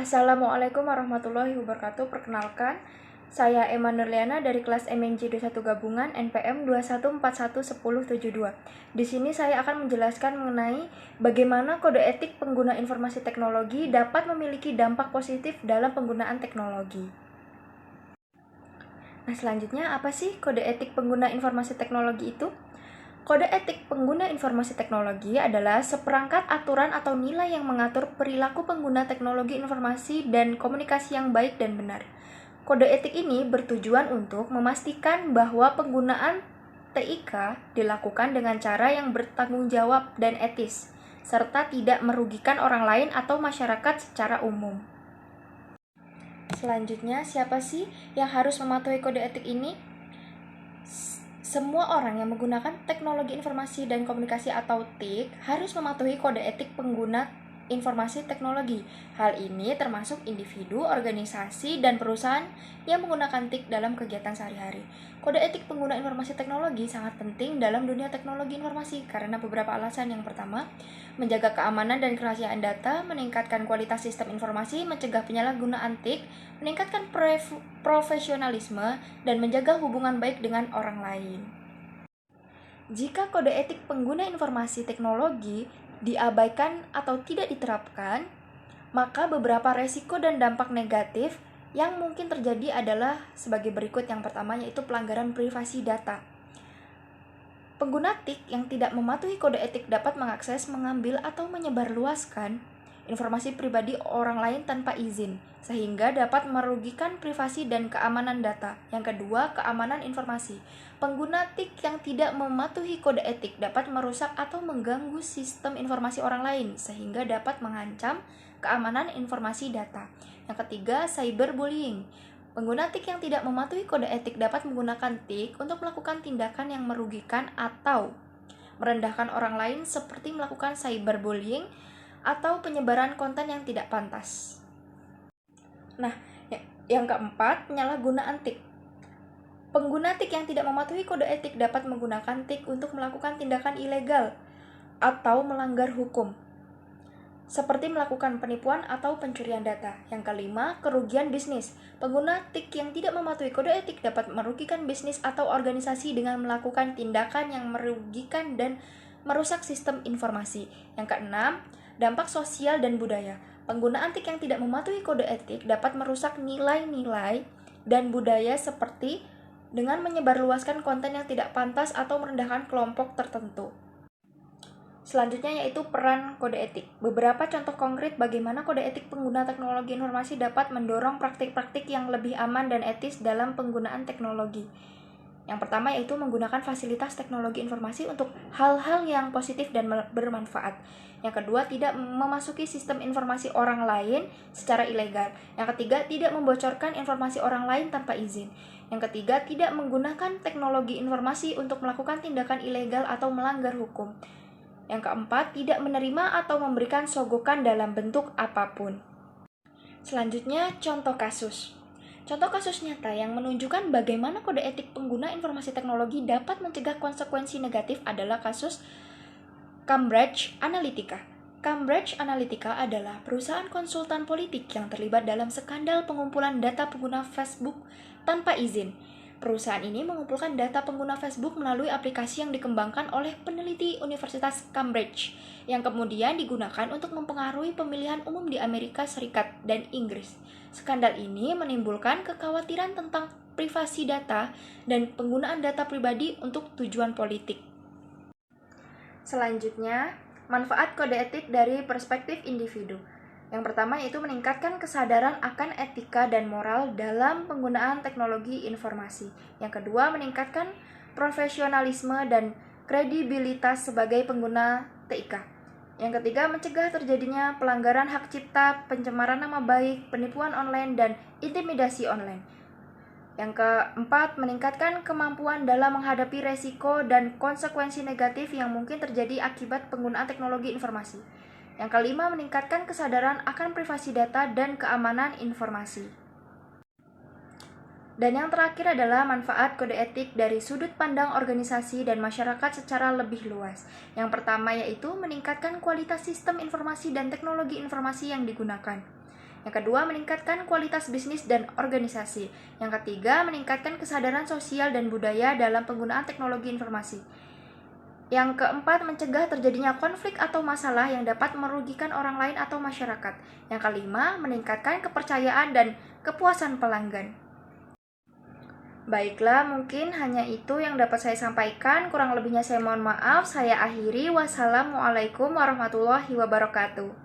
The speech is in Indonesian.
Assalamualaikum warahmatullahi wabarakatuh. Perkenalkan, saya Emma Nurliana dari kelas MNJ 21 Gabungan NPM 21411072. Di sini saya akan menjelaskan mengenai bagaimana kode etik pengguna informasi teknologi dapat memiliki dampak positif dalam penggunaan teknologi. Nah, selanjutnya apa sih kode etik pengguna informasi teknologi itu? Kode etik pengguna informasi teknologi adalah seperangkat aturan atau nilai yang mengatur perilaku pengguna teknologi informasi dan komunikasi yang baik dan benar. Kode etik ini bertujuan untuk memastikan bahwa penggunaan TIK dilakukan dengan cara yang bertanggung jawab dan etis, serta tidak merugikan orang lain atau masyarakat secara umum. Selanjutnya, siapa sih yang harus mematuhi kode etik ini? Semua orang yang menggunakan teknologi informasi dan komunikasi atau TIK harus mematuhi kode etik pengguna informasi teknologi. Hal ini termasuk individu, organisasi, dan perusahaan yang menggunakan TIK dalam kegiatan sehari-hari. Kode etik pengguna informasi teknologi sangat penting dalam dunia teknologi informasi karena beberapa alasan. Yang pertama, menjaga keamanan dan kerahasiaan data, meningkatkan kualitas sistem informasi, mencegah penyalahgunaan TIK, meningkatkan profesionalisme, dan menjaga hubungan baik dengan orang lain. Jika kode etik pengguna informasi teknologi diabaikan atau tidak diterapkan, maka beberapa resiko dan dampak negatif yang mungkin terjadi adalah sebagai berikut. Yang pertama yaitu pelanggaran privasi data. Pengguna TIK yang tidak mematuhi kode etik dapat mengakses, mengambil, atau menyebarluaskan informasi pribadi orang lain tanpa izin, sehingga dapat merugikan privasi dan keamanan data. Yang kedua, keamanan informasi. Pengguna TIK yang tidak mematuhi kode etik dapat merusak atau mengganggu sistem informasi orang lain, sehingga dapat mengancam keamanan informasi data. Yang ketiga, cyberbullying. Pengguna TIK yang tidak mematuhi kode etik dapat menggunakan TIK untuk melakukan tindakan yang merugikan atau merendahkan orang lain seperti melakukan cyberbullying atau penyebaran konten yang tidak pantas. Nah, yang keempat, penyalahgunaan TIK. Pengguna TIK yang tidak mematuhi kode etik dapat menggunakan TIK untuk melakukan tindakan ilegal atau melanggar hukum, seperti melakukan penipuan atau pencurian data. Yang kelima, kerugian bisnis. Pengguna TIK yang tidak mematuhi kode etik dapat merugikan bisnis atau organisasi dengan melakukan tindakan yang merugikan dan merusak sistem informasi. Yang keenam, dampak sosial dan budaya. Penggunaan TIK yang tidak mematuhi kode etik dapat merusak nilai-nilai dan budaya seperti dengan menyebarluaskan konten yang tidak pantas atau merendahkan kelompok tertentu. Selanjutnya yaitu peran kode etik. Beberapa contoh konkret bagaimana kode etik pengguna teknologi informasi dapat mendorong praktik-praktik yang lebih aman dan etis dalam penggunaan teknologi. Yang pertama yaitu menggunakan fasilitas teknologi informasi untuk hal-hal yang positif dan bermanfaat. Yang kedua, tidak memasuki sistem informasi orang lain secara ilegal. Yang ketiga, tidak membocorkan informasi orang lain tanpa izin. Yang ketiga, tidak menggunakan teknologi informasi untuk melakukan tindakan ilegal atau melanggar hukum. Yang keempat, tidak menerima atau memberikan sogokan dalam bentuk apapun. Selanjutnya, contoh kasus. Contoh kasus nyata yang menunjukkan bagaimana kode etik pengguna informasi teknologi dapat mencegah konsekuensi negatif adalah kasus Cambridge Analytica. Cambridge Analytica adalah perusahaan konsultan politik yang terlibat dalam skandal pengumpulan data pengguna Facebook tanpa izin. Perusahaan ini mengumpulkan data pengguna Facebook melalui aplikasi yang dikembangkan oleh peneliti Universitas Cambridge, yang kemudian digunakan untuk mempengaruhi pemilihan umum di Amerika Serikat dan Inggris. Skandal ini menimbulkan kekhawatiran tentang privasi data dan penggunaan data pribadi untuk tujuan politik. Selanjutnya, manfaat kode etik dari perspektif individu. Yang pertama yaitu meningkatkan kesadaran akan etika dan moral dalam penggunaan teknologi informasi. Yang kedua, meningkatkan profesionalisme dan kredibilitas sebagai pengguna TIK. Yang ketiga, mencegah terjadinya pelanggaran hak cipta, pencemaran nama baik, penipuan online, dan intimidasi online. Yang keempat, meningkatkan kemampuan dalam menghadapi resiko dan konsekuensi negatif yang mungkin terjadi akibat penggunaan teknologi informasi. Yang kelima, meningkatkan kesadaran akan privasi data dan keamanan informasi. Dan yang terakhir adalah manfaat kode etik dari sudut pandang organisasi dan masyarakat secara lebih luas. Yang pertama yaitu meningkatkan kualitas sistem informasi dan teknologi informasi yang digunakan. Yang kedua, meningkatkan kualitas bisnis dan organisasi. Yang ketiga, meningkatkan kesadaran sosial dan budaya dalam penggunaan teknologi informasi. Yang keempat, mencegah terjadinya konflik atau masalah yang dapat merugikan orang lain atau masyarakat. Yang kelima, meningkatkan kepercayaan dan kepuasan pelanggan. Baiklah, mungkin hanya itu yang dapat saya sampaikan. Kurang lebihnya saya mohon maaf. Saya akhiri. Wassalamualaikum warahmatullahi wabarakatuh.